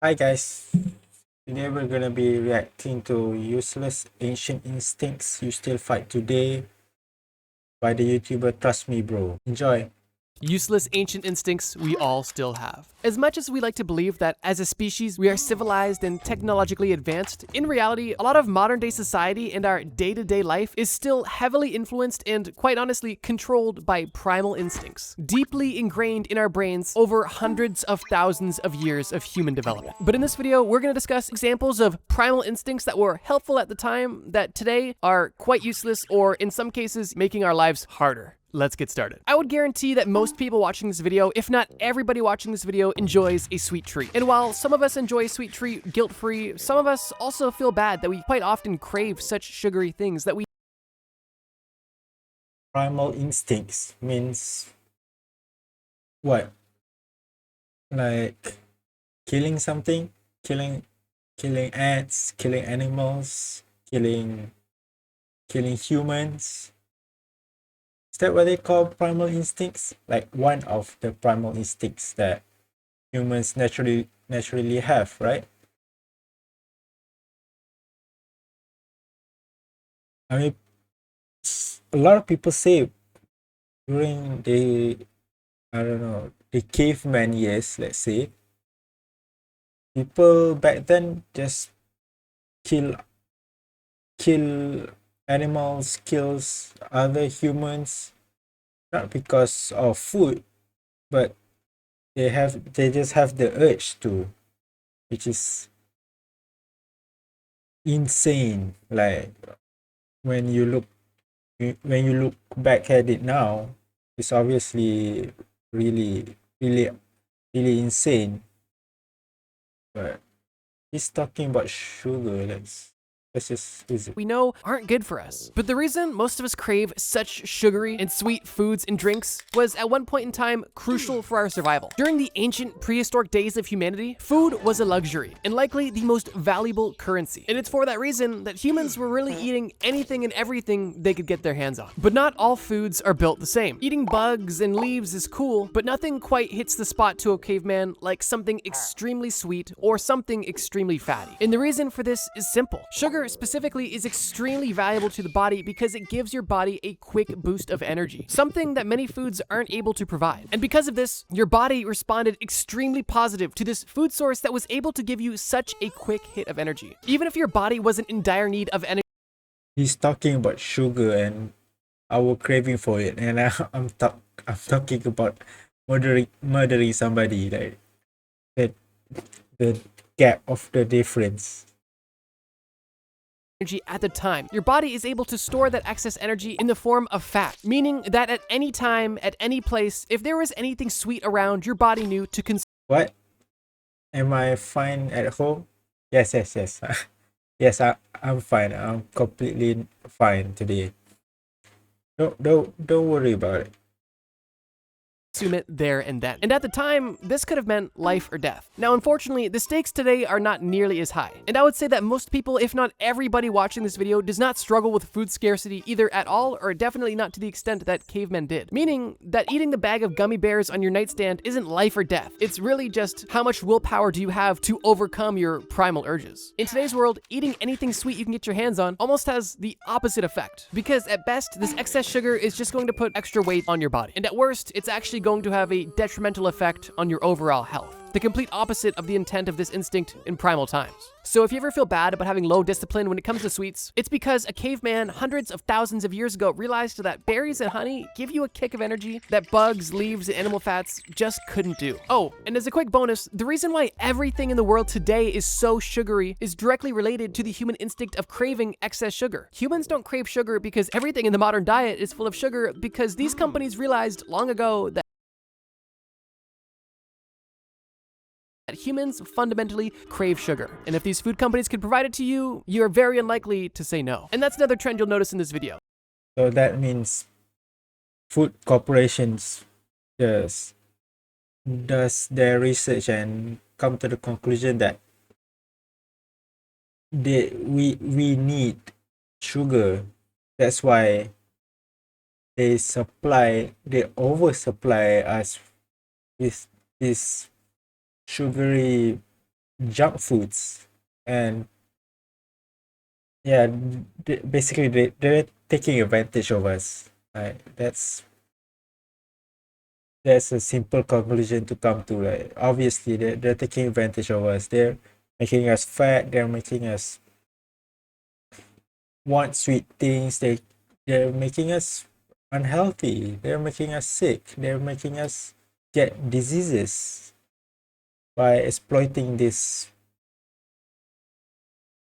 Hi guys, today we're gonna be reacting to Useless Ancient Instincts You Still Fight Today by the YouTuber Trust Me Bro. Enjoy! Useless ancient instincts we all still have. As much as we like to believe that as a species we are civilized and technologically advanced, in reality, a lot of modern day society and our day-to-day life is still heavily influenced and, quite honestly, controlled by primal instincts, deeply ingrained in our brains over hundreds of thousands of years of human development. But in this video, we're going to discuss examples of primal instincts that were helpful at the time that today are quite useless or, in some cases, making our lives harder. Let's get started. I would guarantee that most people watching this video, if not everybody watching this video, enjoys a sweet treat. And while some of us enjoy a sweet treat guilt-free, some of us also feel bad that we quite often crave such sugary things that we Primal instincts means what? Like killing something? Killing ants, killing animals, killing humans. Is that what they call primal instincts? Like one of the primal instincts that humans naturally have, right? I mean, a lot of people say during the, I don't know, the caveman years, let's say, people back then just kill kill animals, kills other humans, not because of food, but they just have the urge to, which is insane. Like when you look back at it now, it's obviously really really insane. But he's talking about sugar. Let's just visit. we know aren't good for us. But the reason most of us crave such sugary and sweet foods and drinks was at one point in time crucial for our survival. During the ancient prehistoric days of humanity, food was a luxury and likely the most valuable currency. And it's for that reason that humans were really eating anything and everything they could get their hands on. But not all foods are built the same. Eating bugs and leaves is cool, but nothing quite hits the spot to a caveman like something extremely sweet or something extremely fatty. And the reason for this is simple. Sugar specifically is extremely valuable to the body because it gives your body a quick boost of energy, something that many foods aren't able to provide. And because of this, your body responded extremely positive to this food source that was able to give you such a quick hit of energy. Even if your body wasn't in dire need of energy, He's talking about sugar and our craving for it, and I'm talking about murdering somebody. Like the the gap of the difference. energy at the time, your body is able to store that excess energy in the form of fat, meaning that at any time, at any place, if there was anything sweet around, your body knew to consume. What? Am I fine at home? Yes. Yes, I'm fine. I'm completely fine today. Don't worry about it. It there and then. And at the time, this could have meant life or death. Now, unfortunately, the stakes today are not nearly as high. And I would say that most people, if not everybody watching this video, does not struggle with food scarcity either at all or definitely not to the extent that cavemen did. Meaning that eating the bag of gummy bears on your nightstand isn't life or death. It's really just how much willpower do you have to overcome your primal urges. In today's world, eating anything sweet you can get your hands on almost has the opposite effect. Because at best, this excess sugar is just going to put extra weight on your body. And at worst, it's actually going to have a detrimental effect on your overall health. The complete opposite of the intent of this instinct in primal times. So if you ever feel bad about having low discipline when it comes to sweets, it's because a caveman hundreds of thousands of years ago realized that berries and honey give you a kick of energy that bugs, leaves, and animal fats just couldn't do. Oh, and as a quick bonus, the reason why everything in the world today is so sugary is directly related to the human instinct of craving excess sugar. Humans don't crave sugar because everything in the modern diet is full of sugar because these companies realized long ago that humans fundamentally crave sugar. And if these food companies could provide it to you, you're very unlikely to say no. And that's another trend you'll notice in this video. So that means food corporations just does their research and come to the conclusion that we need sugar. That's why they oversupply us with this sugary junk foods, and yeah, basically they're taking advantage of us. Right? That's a simple conclusion to come to. Like obviously they're taking advantage of us. They're making us fat. They're making us want sweet things. They're making us unhealthy. They're making us sick. They're making us get diseases by exploiting this,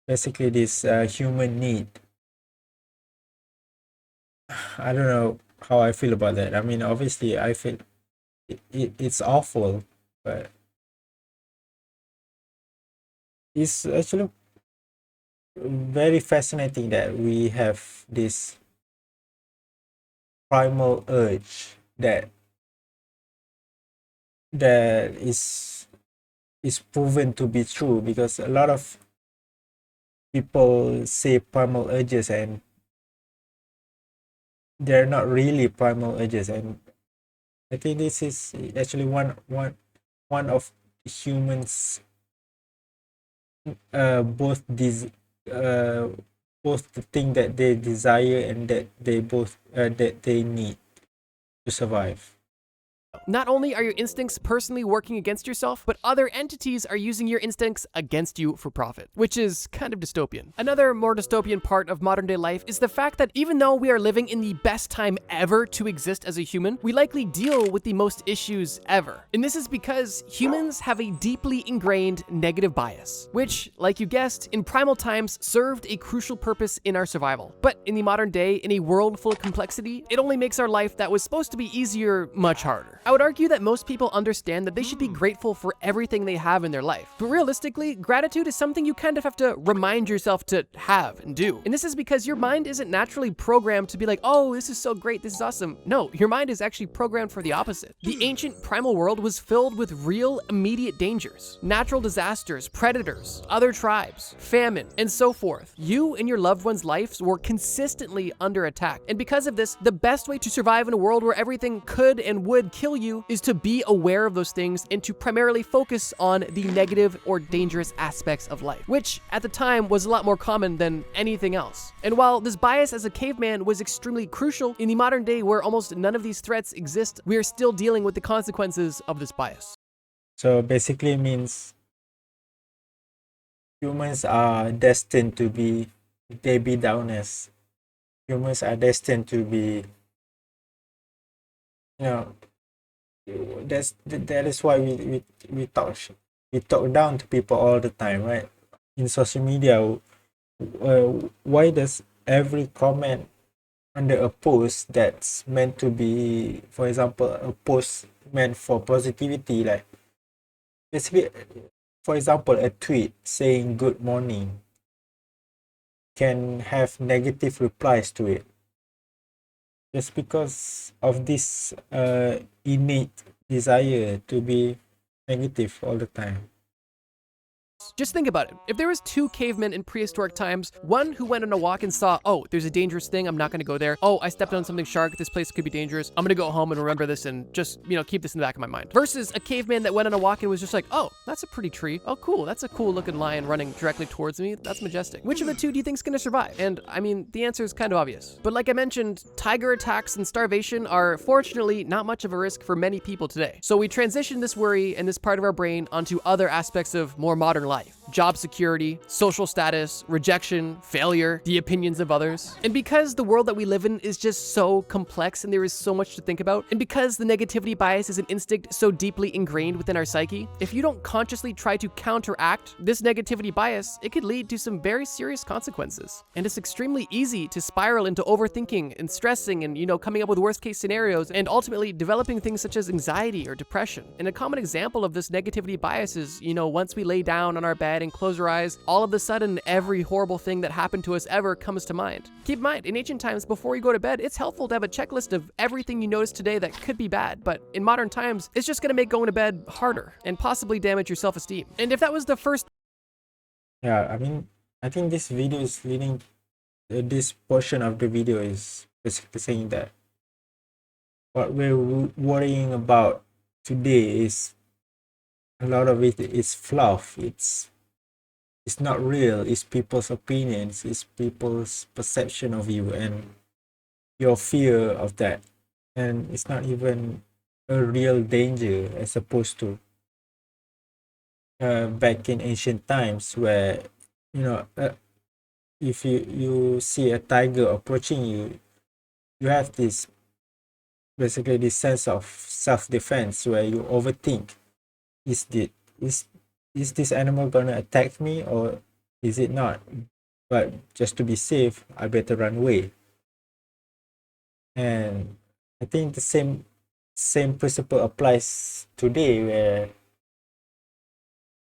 basically this human need. I don't know how I feel about that. I mean, obviously I feel it's awful, but it's actually very fascinating that we have this primal urge that is proven to be true, because a lot of people say primal urges and they're not really primal urges. And I think this is actually one of humans both these uh both the thing that they desire and that they both that they need to survive. Not only are your instincts personally working against yourself, but other entities are using your instincts against you for profit, which is kind of dystopian. Another more dystopian part of modern day life is the fact that even though we are living in the best time ever to exist as a human, we likely deal with the most issues ever. And this is because humans have a deeply ingrained negative bias, which, like you guessed, in primal times served a crucial purpose in our survival. But in the modern day, in a world full of complexity, it only makes our life that was supposed to be easier much harder. I would argue that most people understand that they should be grateful for everything they have in their life. But realistically, gratitude is something you kind of have to remind yourself to have and do. And this is because your mind isn't naturally programmed to be like, oh, this is so great, this is awesome. No, your mind is actually programmed for the opposite. The ancient primal world was filled with real immediate dangers, natural disasters, predators, other tribes, famine, and so forth. You and your loved ones' lives were consistently under attack. And because of this, the best way to survive in a world where everything could and would kill you is to be aware of those things and to primarily focus on the negative or dangerous aspects of life, which at the time was a lot more common than anything else. And while this bias as a caveman was extremely crucial, in the modern day where almost none of these threats exist, we are still dealing with the consequences of this bias. So basically means humans are destined to be Debbie Downers. Humans are destined to be, you know, that is why we talk down to people all the time, right? In social media, why does every comment under a post that's meant to be, for example, a post meant for positivity, like basically, for example, a tweet saying good morning can have negative replies to it just because of this innate desire to be negative all the time. Just think about it. If there was two cavemen in prehistoric times, one who went on a walk and saw, oh, there's a dangerous thing, I'm not gonna go there. Oh, I stepped on something sharp, this place could be dangerous. I'm gonna go home and remember this and just, keep this in the back of my mind. Versus a caveman that went on a walk and was just like, oh, that's a pretty tree. Oh, cool, that's a cool looking lion running directly towards me. That's majestic. Which of the two do you think's gonna survive? And I mean, the answer is kind of obvious. But like I mentioned, tiger attacks and starvation are fortunately not much of a risk for many people today. So we transition this worry and this part of our brain onto other aspects of more modern life. Job security, social status, rejection, failure, the opinions of others. And because the world that we live in is just so complex and there is so much to think about, and because the negativity bias is an instinct so deeply ingrained within our psyche, if you don't consciously try to counteract this negativity bias, it could lead to some very serious consequences. And it's extremely easy to spiral into overthinking and stressing and, coming up with worst case scenarios and ultimately developing things such as anxiety or depression. And a common example of this negativity bias is, once we lay down on our bed and close our eyes, all of a sudden every horrible thing that happened to us ever comes to mind. Keep in mind, in ancient times, before you go to bed, it's helpful to have a checklist of everything you notice today that could be bad, but in modern times, it's just gonna make going to bed harder and possibly damage your self-esteem. And if that was the first Yeah, I mean, I think this video is leading, this portion of the video is basically saying that what we're worrying about today is a lot of it is fluff. It's not real. It's people's opinions. It's people's perception of you and your fear of that. And it's not even a real danger as opposed to back in ancient times where you know if you see a tiger approaching you, you have this basically this sense of self-defense where you overthink, is the is is this animal gonna attack me or is it not? But just to be safe, I better run away. And I think the same principle applies today where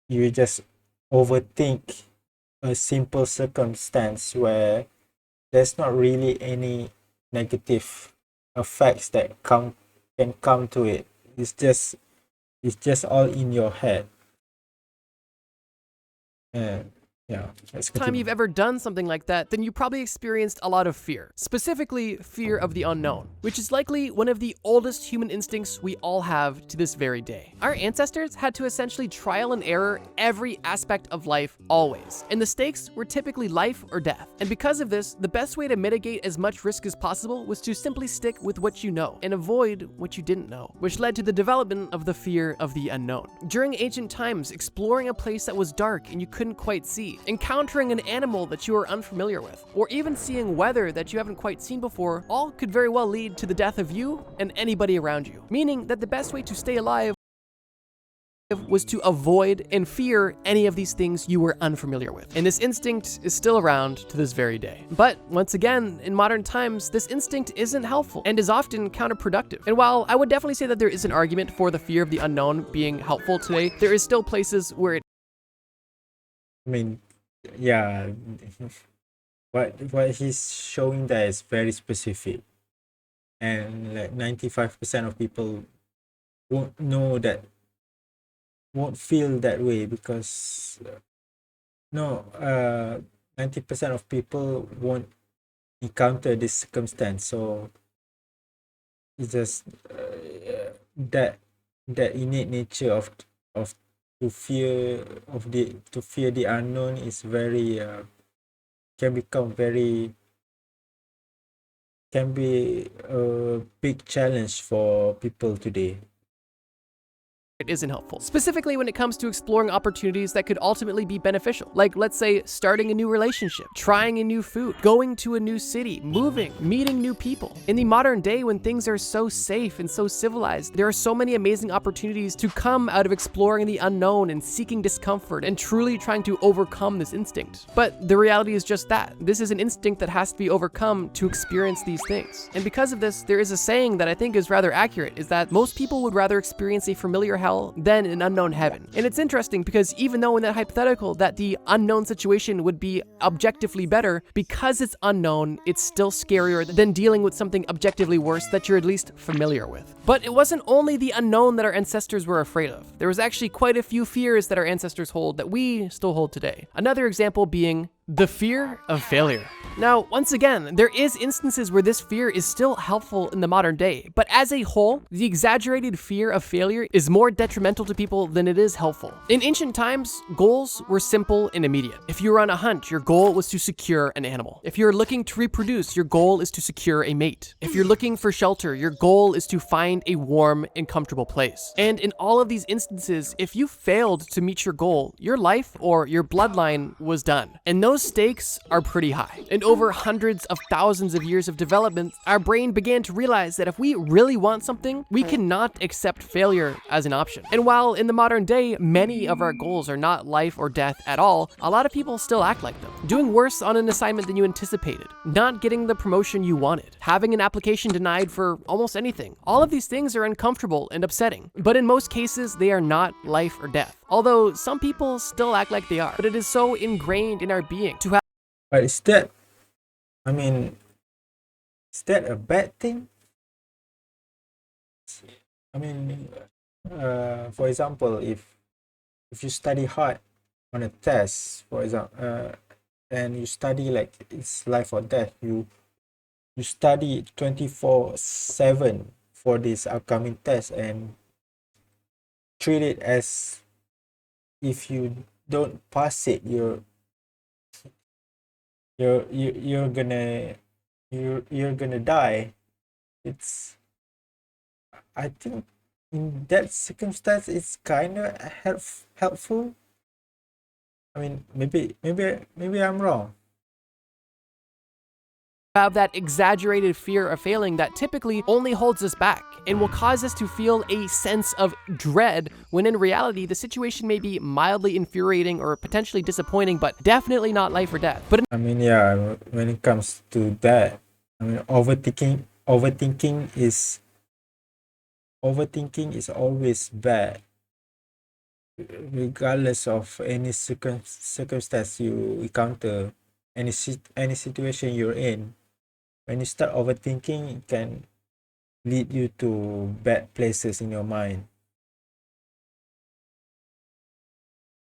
you just overthink a simple circumstance where there's not really any negative effects that can come to it. It's just all in your head. And yeah, let's Time continue. you've ever done something like that, then you probably experienced a lot of fear. Specifically, fear of the unknown, which is likely one of the oldest human instincts we all have to this very day. Our ancestors had to essentially trial and error every aspect of life always, and the stakes were typically life or death. And because of this, the best way to mitigate as much risk as possible was to simply stick with what you know and avoid what you didn't know, which led to the development of the fear of the unknown. During ancient times, exploring a place that was dark and you couldn't quite see, encountering an animal that you are unfamiliar with, or even seeing weather that you haven't quite seen before, all could very well lead to the death of you and anybody around you. Meaning that the best way to stay alive was to avoid and fear any of these things you were unfamiliar with. And this instinct is still around to this very day. But once again, in modern times, this instinct isn't helpful and is often counterproductive. And while I would definitely say that there is an argument for the fear of the unknown being helpful today, there is still places where it I mean, yeah, what he's showing there is very specific, and like 95% of people won't know that, won't feel that way because no, 90% of people won't encounter this circumstance. So it's just that that innate nature of to fear the unknown is very can become very can be a big challenge for people today. isn't helpful. Specifically when it comes to exploring opportunities that could ultimately be beneficial. Like, let's say, starting a new relationship, trying a new food, going to a new city, moving, meeting new people. In the modern day, when things are so safe and so civilized, there are so many amazing opportunities to come out of exploring the unknown and seeking discomfort and truly trying to overcome this instinct. But the reality is just that. This is an instinct that has to be overcome to experience these things. And because of this, there is a saying that I think is rather accurate, is that most people would rather experience a familiar hell than an unknown heaven. And it's interesting because even though in that hypothetical that the unknown situation would be objectively better, because it's unknown, it's still scarier than dealing with something objectively worse that you're at least familiar with. But it wasn't only the unknown that our ancestors were afraid of. There was actually quite a few fears that our ancestors hold that we still hold today. Another example being the fear of failure. Now, once again, there is instances where this fear is still helpful in the modern day, but as a whole, the exaggerated fear of failure is more detrimental to people than it is helpful. In ancient times, goals were simple and immediate. If you were on a hunt, your goal was to secure an animal. If you're looking to reproduce, your goal is to secure a mate. If you're looking for shelter, your goal is to find a warm and comfortable place. And in all of these instances, if you failed to meet your goal, your life or your bloodline was done. And those stakes are pretty high. And over hundreds of thousands of years of development, our brain began to realize that if we really want something, we cannot accept failure as an option. And while in the modern day, many of our goals are not life or death at all, a lot of people still act like them. Doing worse on an assignment than you anticipated, not getting the promotion you wanted, having an application denied for almost anything. All of these things are uncomfortable and upsetting, but in most cases, they are not life or death. Although some people still act like they are, but it is so ingrained in our being to have. But is that, I mean, is that a bad thing? I mean, for example, if you study hard on a test, for example, and you study like it's life or death, you study 24/7 for this upcoming test and treat it as if you don't pass it, you're gonna you're gonna die. It's I think in that circumstance it's kind of helpful. I mean, maybe I'm wrong. Have that exaggerated fear of failing that typically only holds us back and will cause us to feel a sense of dread when in reality the situation may be mildly infuriating or potentially disappointing, but definitely not life or death. But I mean, yeah, when it comes to that, I mean, overthinking is always bad, regardless of any circumstance you encounter, any situation you're in. When you start overthinking, it can lead you to bad places in your mind.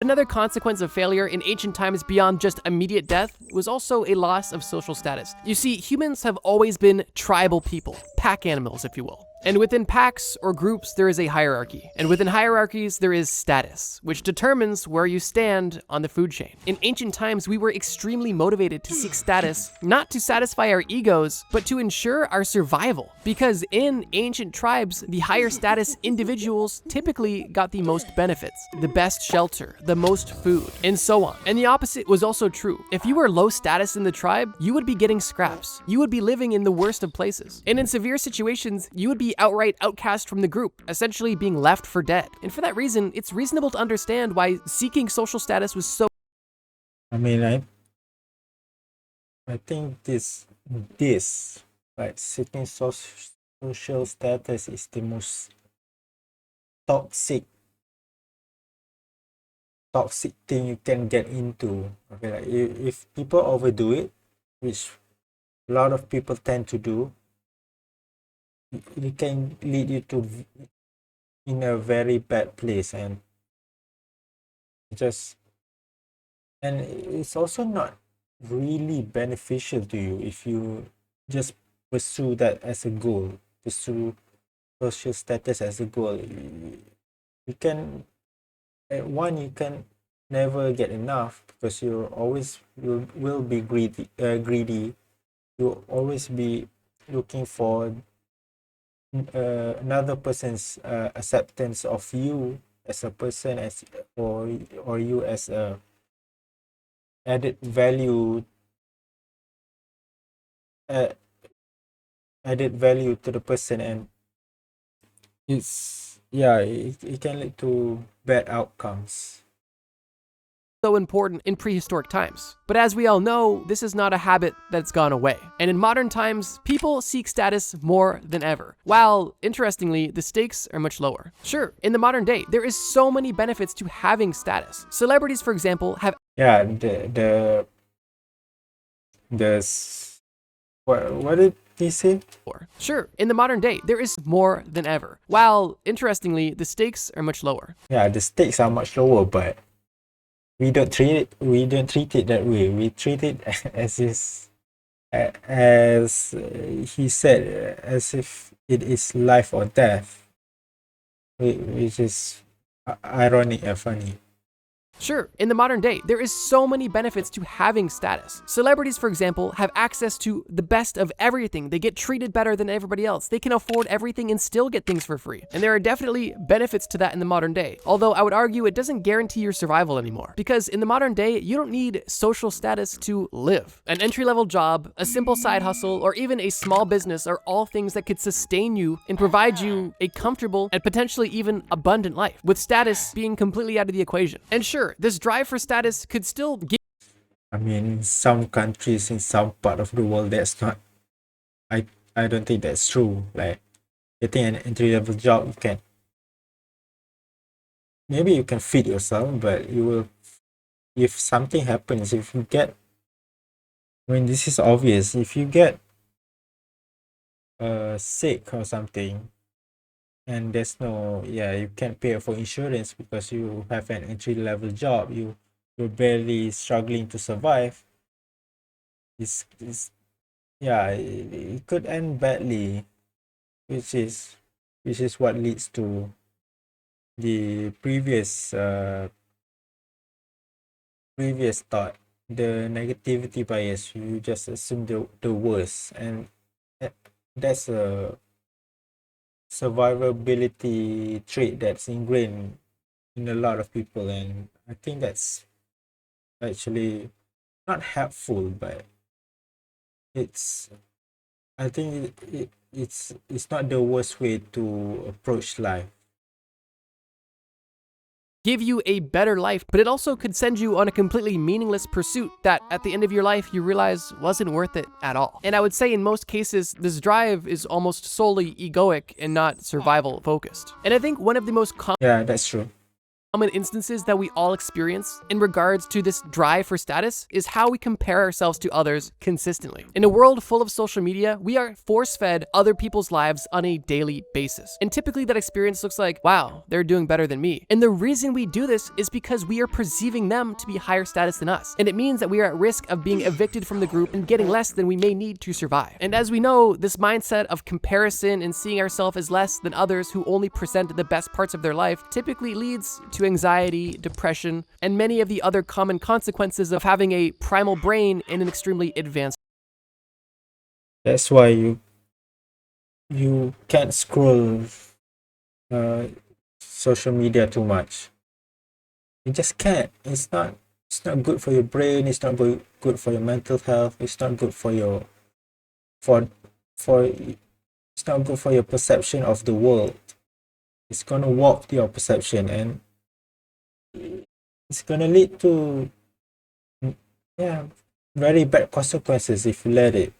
another consequence of failure in ancient times beyond just immediate death was also a loss of social status. You see, humans have always been tribal people, pack animals, if you will. And within packs or groups, there is a hierarchy. And within hierarchies, there is status, which determines where you stand on the food chain. In ancient times, we were extremely motivated to seek status, not to satisfy our egos, but to ensure our survival. Because in ancient tribes, the higher status individuals typically got the most benefits, the best shelter, the most food, and so on. And the opposite was also true. If you were low status in the tribe, you would be getting scraps. You would be living in the worst of places. And in severe situations, you would be outright outcast from the group, essentially being left for dead. And for that reason, it's reasonable to understand why seeking social status was so I mean, I think this like seeking social status is the most toxic thing you can get into. Okay, like if people overdo it, which a lot of people tend to do, it can lead you to in a very bad place, and just and it's also not really beneficial to you if you just pursue that as a goal, pursue social status as a goal. You can you can never get enough because you always will be greedy. You'll always be looking for another person's acceptance of you as a person, as or you as a added value, uh, added value to the person, and it can lead to bad outcomes. important in prehistoric times. But as we all know, this is not a habit that's gone away. And in modern times, people seek status more than ever. While, interestingly, the stakes are much lower. Sure, in the modern day, there is so many benefits to having status. Celebrities, for example, have Yeah, what did he say? Sure, in the modern day, there is more than ever. While, interestingly, the stakes are much lower. Yeah, the stakes are much lower, but we don't treat it that way. We treat it as he said, as if it is life or death, which is ironic and funny. Sure, in the modern day, there is so many benefits to having status. Celebrities, for example, have access to the best of everything. They get treated better than everybody else. They can afford everything and still get things for free. And there are definitely benefits to that in the modern day. Although I would argue it doesn't guarantee your survival anymore. Because in the modern day, you don't need social status to live. An entry-level job, a simple side hustle, or even a small business are all things that could sustain you and provide you a comfortable and potentially even abundant life, with status being completely out of the equation. And sure, this drive for status could still give I mean, in some countries, in some part of the world, that's not. I don't think that's true. Like getting an entry level job, maybe you can feed yourself, but you will, if something happens, if you get, I mean, this is obvious. If you get sick or something, and there's no, yeah, you can't pay for insurance because you have an entry level job, you're barely struggling to survive. It's yeah, it could end badly, which is what leads to the previous previous thought, the negativity bias, you just assume the worst, and that, that's a survivability trait that's ingrained in a lot of people, and I think that's actually not helpful, but it's I think it's not the worst way to approach life. give you a better life, but it also could send you on a completely meaningless pursuit that at the end of your life you realize wasn't worth it at all. And I would say in most cases, this drive is almost solely egoic and not survival focused. And I think one of the most Yeah, that's true. common instances that we all experience in regards to this drive for status is how we compare ourselves to others consistently. In a world full of social media, we are force-fed other people's lives on a daily basis. And typically that experience looks like, wow, they're doing better than me. And the reason we do this is because we are perceiving them to be higher status than us. And it means that we are at risk of being evicted from the group and getting less than we may need to survive. And as we know, this mindset of comparison and seeing ourselves as less than others who only present the best parts of their life typically leads to anxiety, depression, and many of the other common consequences of having a primal brain in an extremely advanced. That's why you can't scroll uh, social media too much. You just can't. It's not good for your brain. It's not good for your mental health. It's not good for your for it's not good for your perception of the world. It's gonna warp your perception, and it's gonna lead to yeah very bad consequences if you let it.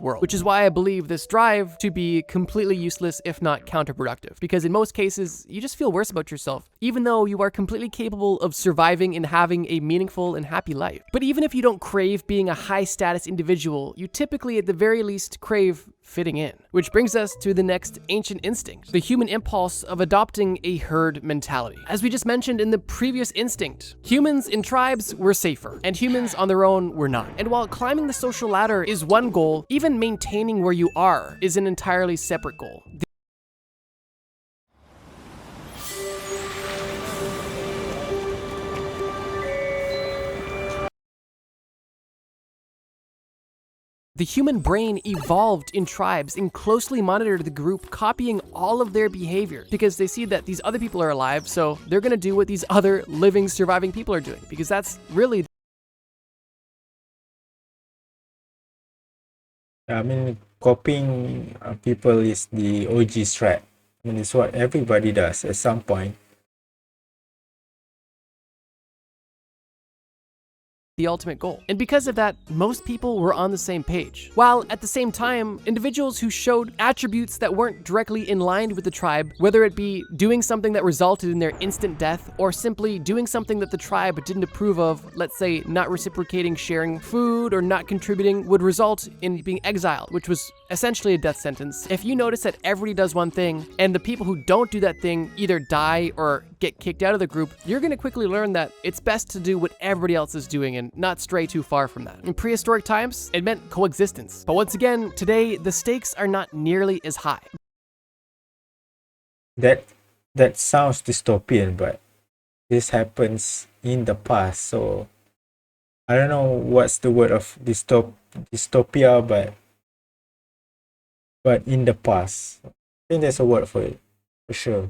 World, which is why I believe this drive to be completely useless, if not counterproductive. Because in most cases, you just feel worse about yourself, even though you are completely capable of surviving and having a meaningful and happy life. But even if you don't crave being a high status individual, you typically at the very least crave fitting in. Which brings us to the next ancient instinct, the human impulse of adopting a herd mentality. As we just mentioned in the previous instinct, humans in tribes were safer, and humans on their own were not. And while climbing the social ladder is one goal, even maintaining where you are is an entirely separate goal. The human brain evolved in tribes and closely monitored the group, copying all of their behavior because they see that these other people are alive, so they're gonna do what these other living, surviving people are doing because that's really. I mean, copying people is the OG strat. I mean, it's what everybody does at some point. The ultimate goal. And because of that, most people were on the same page. While at the same time, individuals who showed attributes that weren't directly in line with the tribe, whether it be doing something that resulted in their instant death or simply doing something that the tribe didn't approve of, let's say not reciprocating sharing food or not contributing, would result in being exiled, which was essentially a death sentence. If you notice that everybody does one thing and the people who don't do that thing either die or get kicked out of the group, you're going to quickly learn that it's best to do what everybody else is doing and not stray too far from that. In prehistoric times, it meant coexistence. But once again, today, the stakes are not nearly as high. That sounds dystopian, but this happens in the past, so I don't know what's the word of dystopia, but in the past. I think there's a word for it, for sure.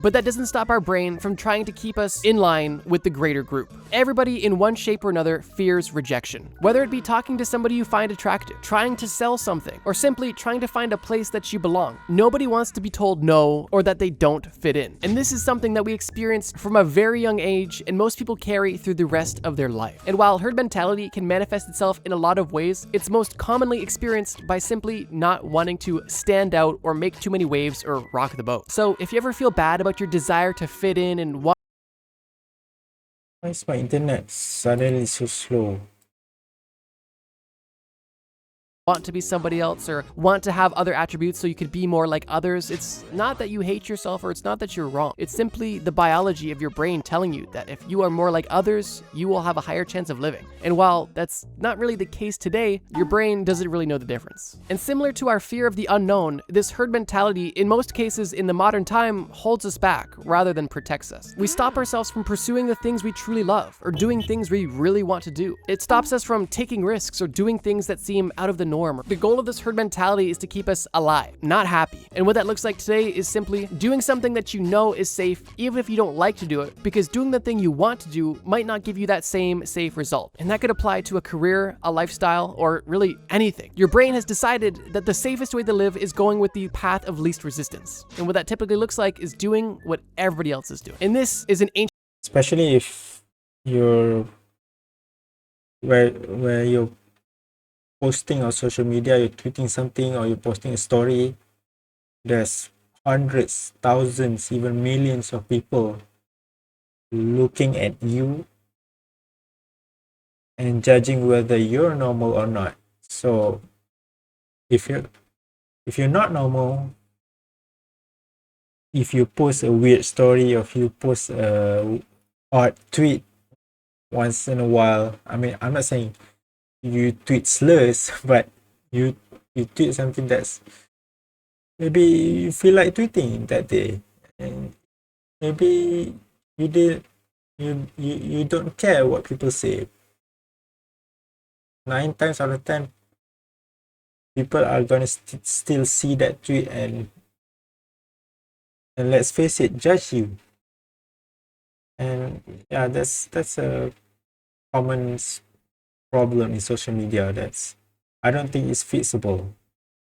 But that doesn't stop our brain from trying to keep us in line with the greater group. Everybody in one shape or another fears rejection. Whether it be talking to somebody you find attractive, trying to sell something, or simply trying to find a place that you belong. Nobody wants to be told no or that they don't fit in. And this is something that we experience from a very young age and most people carry through the rest of their life. And while herd mentality can manifest itself in a lot of ways, it's most commonly experienced by simply not wanting to stand out or make too many waves or rock the boat. So if you ever feel bad about your desire to fit in and Why is my internet suddenly so slow? want to be somebody else or want to have other attributes so you could be more like others. It's not that you hate yourself or it's not that you're wrong. It's simply the biology of your brain telling you that if you are more like others, you will have a higher chance of living. And while that's not really the case today, your brain doesn't really know the difference. And similar to our fear of the unknown, this herd mentality in most cases in the modern time holds us back rather than protects us. We stop ourselves from pursuing the things we truly love or doing things we really want to do. It stops us from taking risks or doing things that seem out of the norm. The goal of this herd mentality is to keep us alive, not happy. And what that looks like today is simply doing something that you know is safe, even if you don't like to do it, because doing the thing you want to do might not give you that same safe result. And that could apply to a career, a lifestyle, or really anything. Your brain has decided that the safest way to live is going with the path of least resistance. And what that typically looks like is doing what everybody else is doing. And this is an ancient, especially if you're where you're posting on social media, you're tweeting something or you're posting a story, there's hundreds, thousands, even millions of people looking at you and judging whether you're normal or not. So if you're not normal, if you post a weird story or if you post a odd tweet once in a while, I mean, I'm not saying you tweet slurs, but you tweet something that's maybe you feel like tweeting that day, and maybe you don't care what people say. 9 times out of 10, people are gonna still see that tweet and let's face it, judge you. And yeah, that's a common problem in social media that's I don't think is feasible.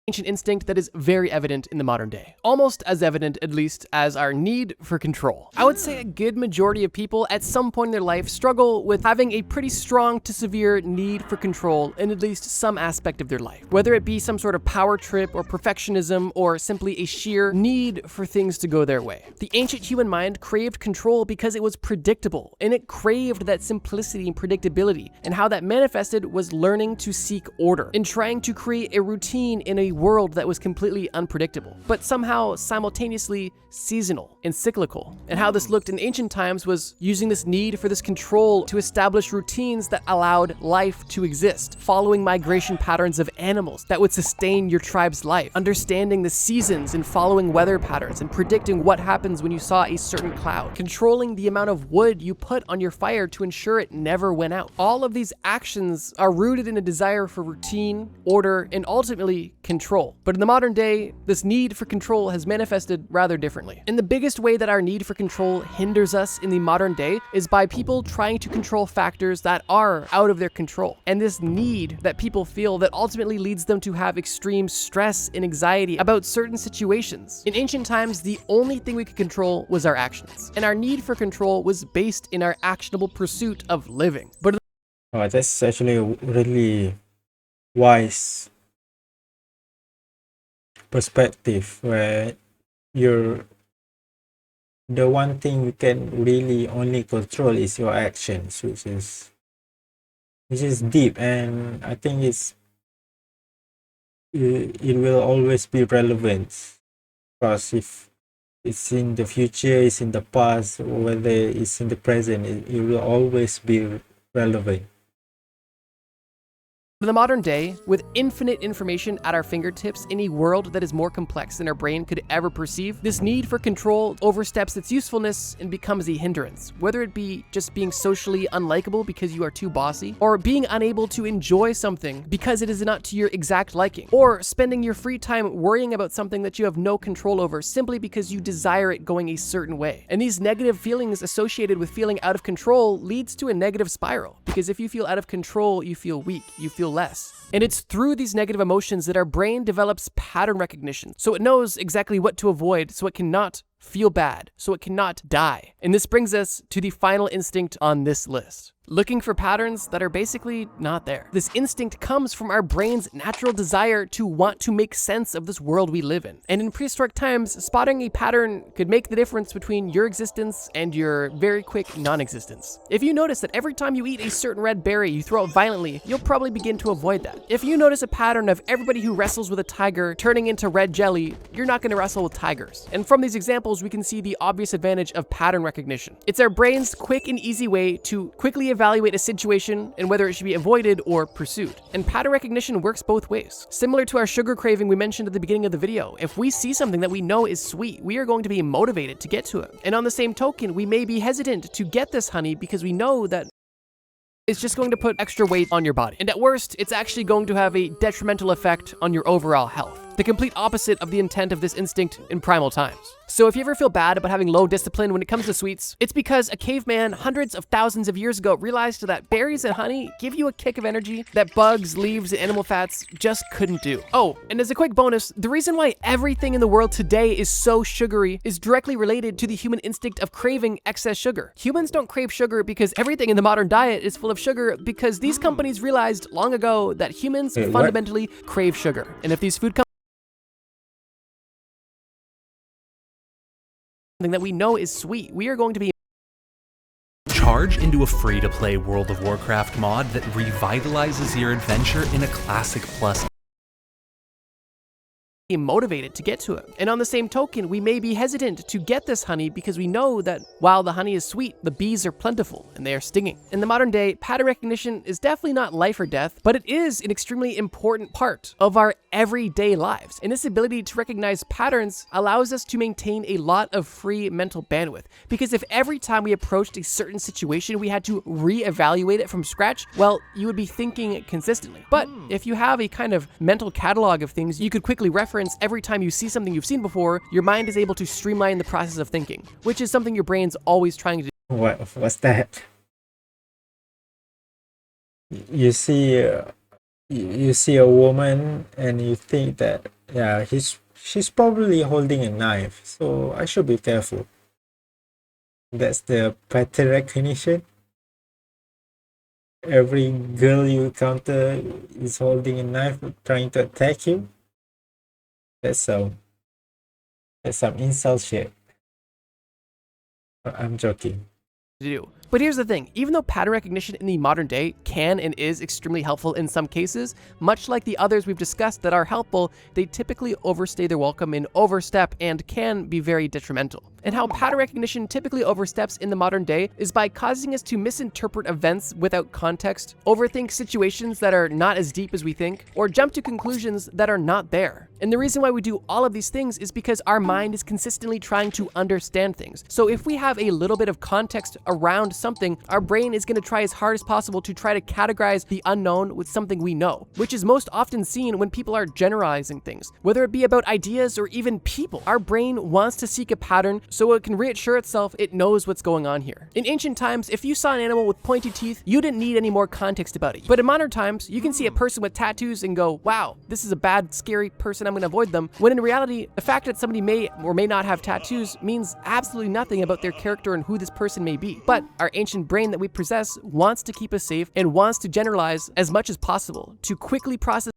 ancient instinct that is very evident in the modern day. Almost as evident, at least, as our need for control. I would say a good majority of people at some point in their life struggle with having a pretty strong to severe need for control in at least some aspect of their life. Whether it be some sort of power trip or perfectionism or simply a sheer need for things to go their way. The ancient human mind craved control because it was predictable, and it craved that simplicity and predictability, and how that manifested was learning to seek order and trying to create a routine in a world that was completely unpredictable, but somehow simultaneously seasonal and cyclical. And how this looked in ancient times was using this need for this control to establish routines that allowed life to exist, following migration patterns of animals that would sustain your tribe's life, understanding the seasons and following weather patterns and predicting what happens when you saw a certain cloud, controlling the amount of wood you put on your fire to ensure it never went out. All of these actions are rooted in a desire for routine, order, and ultimately control. But in the modern day, this need for control has manifested rather differently. And the biggest way that our need for control hinders us in the modern day is by people trying to control factors that are out of their control. And this need that people feel that ultimately leads them to have extreme stress and anxiety about certain situations. In ancient times, the only thing we could control was our actions. And our need for control was based in our actionable pursuit of living. But Oh, that's actually a really wise perspective where you're the one thing you can really only control is your actions, which is deep, and I think it will always be relevant, because if it's in the future, it's in the past, or whether it's in the present, it will always be relevant. in the modern day, with infinite information at our fingertips in a world that is more complex than our brain could ever perceive, this need for control oversteps its usefulness and becomes a hindrance, whether it be just being socially unlikable because you are too bossy, or being unable to enjoy something because it is not to your exact liking, or spending your free time worrying about something that you have no control over simply because you desire it going a certain way. And these negative feelings associated with feeling out of control leads to a negative spiral, because if you feel out of control, you feel weak, you feel less. And it's through these negative emotions that our brain develops pattern recognition, so it knows exactly what to avoid so it cannot feel bad, so it cannot die. And this brings us to the final instinct on this list. Looking for patterns that are basically not there. This instinct comes from our brain's natural desire to want to make sense of this world we live in. And in prehistoric times, spotting a pattern could make the difference between your existence and your very quick non-existence. If you notice that every time you eat a certain red berry, you throw it violently, you'll probably begin to avoid that. If you notice a pattern of everybody who wrestles with a tiger turning into red jelly, you're not going to wrestle with tigers. And from these examples, we can see the obvious advantage of pattern recognition. It's our brain's quick and easy way to quickly evaluate a situation and whether it should be avoided or pursued. And pattern recognition works both ways. Similar to our sugar craving we mentioned at the beginning of the video, if we see something that we know is sweet, we are going to be motivated to get to it. And on the same token, we may be hesitant to get this honey because we know that it's just going to put extra weight on your body. And at worst, it's actually going to have a detrimental effect on your overall health. The complete opposite of the intent of this instinct in primal times. So if you ever feel bad about having low discipline when it comes to sweets, it's because a caveman hundreds of thousands of years ago realized that berries and honey give you a kick of energy that bugs, leaves, and animal fats just couldn't do. Oh, and as a quick bonus, the reason why everything in the world today is so sugary is directly related to the human instinct of craving excess sugar. Humans don't crave sugar because everything in the modern diet is full of sugar, because these companies realized long ago that humans fundamentally crave sugar. And if these food companies that we know is sweet, we are going to be charge into a free-to-play World of Warcraft mod that revitalizes your adventure in a Classic Plus motivated to get to it. And on the same token, we may be hesitant to get this honey because we know that while the honey is sweet, the bees are plentiful and they are stinging. In the modern day, pattern recognition is definitely not life or death, but it is an extremely important part of our everyday lives. And this ability to recognize patterns allows us to maintain a lot of free mental bandwidth, because if every time we approached a certain situation we had to reevaluate it from scratch, well, you would be thinking consistently. But if you have a kind of mental catalog of things you could quickly reference every time you see something you've seen before, your mind is able to streamline the process of thinking, which is something your brain's always trying to do. What's that? You see a woman and you think that, yeah, she's probably holding a knife, so I should be careful. That's the pattern recognition. Every girl you encounter is holding a knife trying to attack you. That's some insult shit. I'm joking. Do. But here's the thing, even though pattern recognition in the modern day can and is extremely helpful in some cases, much like the others we've discussed that are helpful, they typically overstay their welcome and overstep and can be very detrimental. And how pattern recognition typically oversteps in the modern day is by causing us to misinterpret events without context, overthink situations that are not as deep as we think, or jump to conclusions that are not there. And the reason why we do all of these things is because our mind is consistently trying to understand things. So if we have a little bit of context around something, our brain is going to try as hard as possible to try to categorize the unknown with something we know, which is most often seen when people are generalizing things, whether it be about ideas or even people. Our brain wants to seek a pattern so it can reassure itself it knows what's going on here. In ancient times, if you saw an animal with pointy teeth, you didn't need any more context about it. But in modern times, you can see a person with tattoos and go, wow, this is a bad, scary person, I'm going to avoid them. When in reality, the fact that somebody may or may not have tattoos means absolutely nothing about their character and who this person may be. But our ancient brain that we possess wants to keep us safe and wants to generalize as much as possible to quickly process.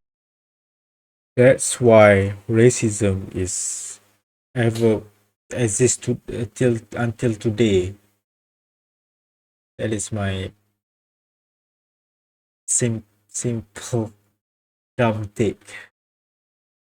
That's why racism is ever exists until today. That is my simple dumb take.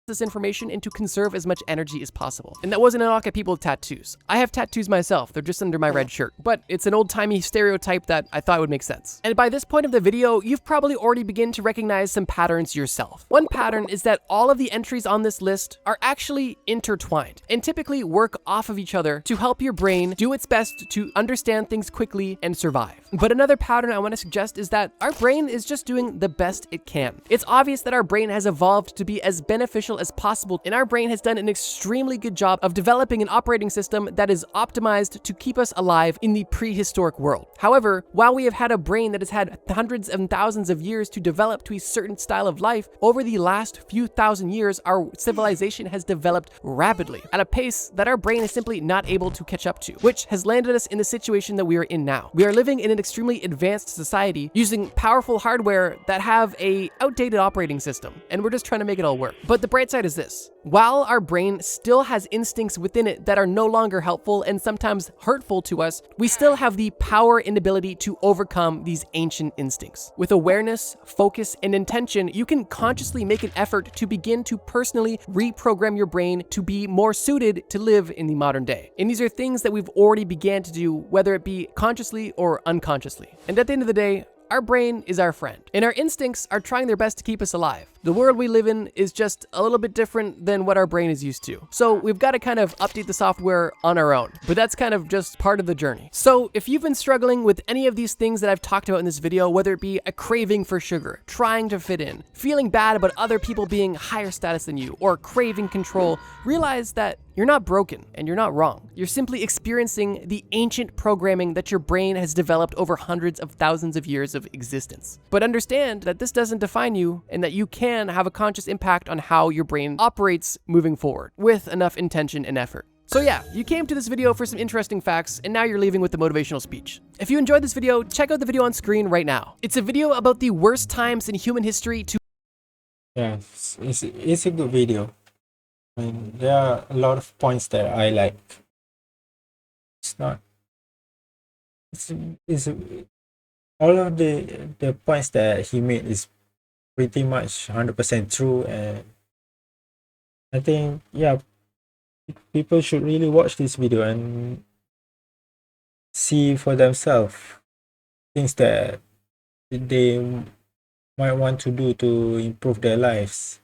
This information and to conserve as much energy as possible. And that wasn't a knock at people with tattoos. I have tattoos myself, they're just under my red shirt. But it's an old-timey stereotype that I thought would make sense. And by this point of the video, you've probably already begun to recognize some patterns yourself. One pattern is that all of the entries on this list are actually intertwined and typically work off of each other to help your brain do its best to understand things quickly and survive. But another pattern I want to suggest is that our brain is just doing the best it can. It's obvious that our brain has evolved to be as beneficial potential as possible, and our brain has done an extremely good job of developing an operating system that is optimized to keep us alive in the prehistoric world. However, while we have had a brain that has had hundreds and thousands of years to develop to a certain style of life, over the last few thousand years, our civilization has developed rapidly at a pace that our brain is simply not able to catch up to, which has landed us in the situation that we are in now. We are living in an extremely advanced society using powerful hardware that have a outdated operating system, and we're just trying to make it all work. But the bright side is this: while our brain still has instincts within it that are no longer helpful and sometimes hurtful to us, we still have the power and ability to overcome these ancient instincts. With awareness, focus, and intention, you can consciously make an effort to begin to personally reprogram your brain to be more suited to live in the modern day. And these are things that we've already began to do, whether it be consciously or unconsciously. And at the end of the day, our brain is our friend, and our instincts are trying their best to keep us alive. The world we live in is just a little bit different than what our brain is used to. So we've got to kind of update the software on our own, but that's kind of just part of the journey. So if you've been struggling with any of these things that I've talked about in this video, whether it be a craving for sugar, trying to fit in, feeling bad about other people being higher status than you, or craving control, realize that you're not broken and you're not wrong. You're simply experiencing the ancient programming that your brain has developed over hundreds of thousands of years of existence. But understand that this doesn't define you and that you can have a conscious impact on how your brain operates moving forward with enough intention and effort. So yeah, you came to this video for some interesting facts, and now you're leaving with the motivational speech. If you enjoyed this video, check out the video on screen right now. It's a video about the worst times in human history to... Yeah, it's a good video. I mean, there are a lot of points that I like. It's not. It's all of the points that he made is pretty much 100% true, and I think, yeah, people should really watch this video and see for themselves things that they might want to do to improve their lives.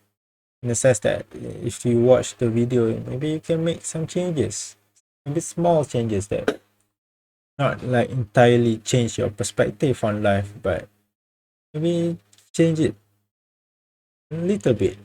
In the sense that if you watch the video, maybe you can make some changes, maybe small changes that not like entirely change your perspective on life, but maybe change it a little bit.